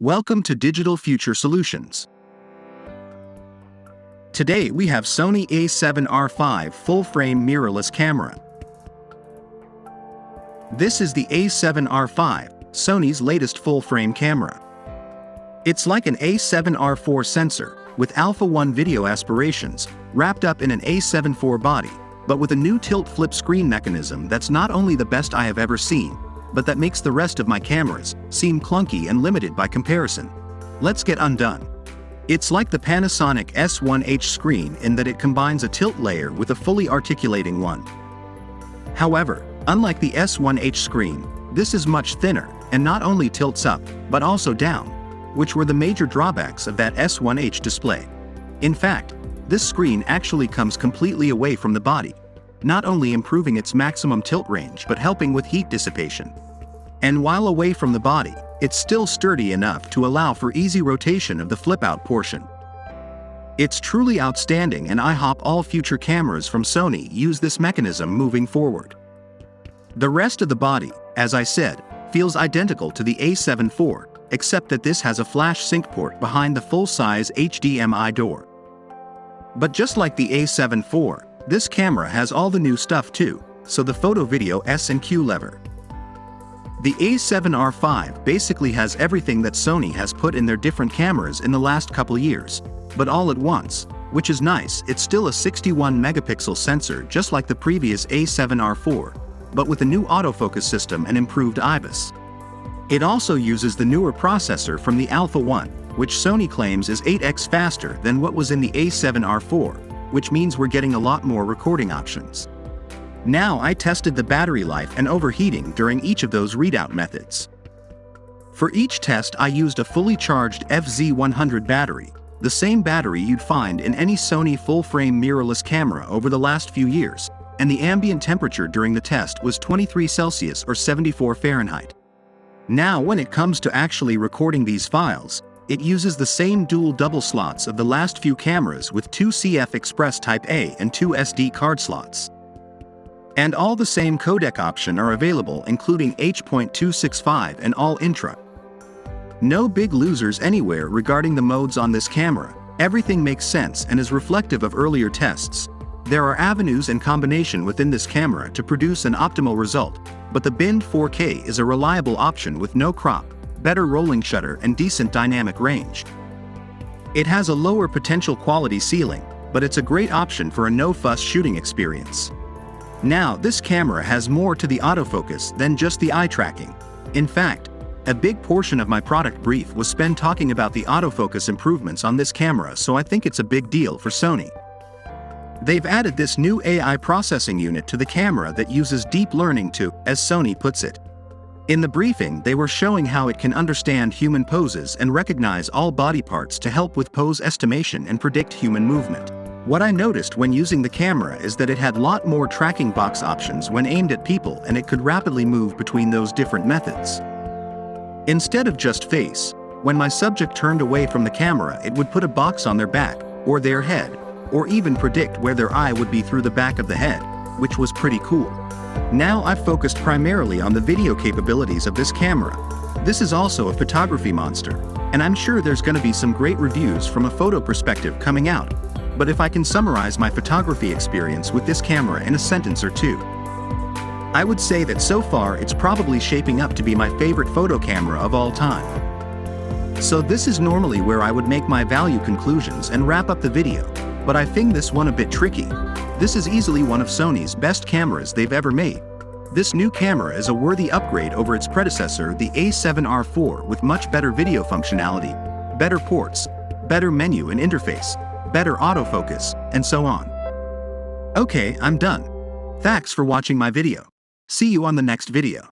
Welcome to Digital Future Solutions. Today we have Sony a7R full-frame mirrorless camera. This is the a7R, Sony's latest full-frame camera. It's like an a7R sensor, with alpha-1 video aspirations, wrapped up in an a7 IV body, but with a new tilt-flip screen mechanism that's not only the best I have ever seen, but that makes the rest of my cameras seem clunky and limited by comparison. Let's get undone. It's like the Panasonic S1H screen in that it combines a tilt layer with a fully articulating one. However, unlike the S1H screen, this is much thinner, and not only tilts up, but also down, which were the major drawbacks of that S1H display. In fact, this screen actually comes completely away from the body, not only improving its maximum tilt range but helping with heat dissipation. And while away from the body, it's still sturdy enough to allow for easy rotation of the flip-out portion. It's truly outstanding, and I hope all future cameras from Sony use this mechanism moving forward. The rest of the body, as I said, feels identical to the a7 IV, except that this has a flash sync port behind the full-size HDMI door. But just like the a7 IV, this camera has all the new stuff too, so the photo video S&Q lever. The a7R basically has everything that Sony has put in their different cameras in the last couple years, but all at once, which is nice. It's still a 61 megapixel sensor just like the previous a7R IV, but with a new autofocus system and improved IBIS. It also uses the newer processor from the Alpha 1, which Sony claims is 8x faster than what was in the a7R IV, which means we're getting a lot more recording options. Now I tested the battery life and overheating during each of those readout methods. For each test I used a fully charged FZ100 battery, the same battery you'd find in any Sony full-frame mirrorless camera over the last few years, and the ambient temperature during the test was 23 Celsius or 74 Fahrenheit. Now when it comes to actually recording these files, it uses the same dual double slots of the last few cameras with 2 CF Express Type A and 2 SD card slots. And all the same codec option are available, including H.265 and all intra. No big losers anywhere regarding the modes on this camera. Everything makes sense and is reflective of earlier tests. There are avenues and combination within this camera to produce an optimal result, but the binned 4K is a reliable option with no crop, better rolling shutter and decent dynamic range. It has a lower potential quality ceiling, but it's a great option for a no-fuss shooting experience. Now this camera has more to the autofocus than just the eye tracking. In fact, a big portion of my product brief was spent talking about the autofocus improvements on this camera, so I think it's a big deal for Sony. They've added this new AI processing unit to the camera that uses deep learning to, as Sony puts it. In the briefing they were showing how it can understand human poses and recognize all body parts to help with pose estimation and predict human movement. What I noticed when using the camera is that it had a lot more tracking box options when aimed at people, and it could rapidly move between those different methods. Instead of just face, when my subject turned away from the camera it would put a box on their back, or their head, or even predict where their eye would be through the back of the head, which was pretty cool. Now I've focused primarily on the video capabilities of this camera. This is also a photography monster, and I'm sure there's going to be some great reviews from a photo perspective coming out. But if I can summarize my photography experience with this camera in a sentence or two, I would say that so far it's probably shaping up to be my favorite photo camera of all time. So this is normally where I would make my value conclusions and wrap up the video, but I think this one a bit tricky. This is easily one of Sony's best cameras they've ever made. This new camera is a worthy upgrade over its predecessor, the a7R IV, with much better video functionality, better ports, better menu and interface, better autofocus, and so on. Okay, I'm done. Thanks for watching my video. See you on the next video.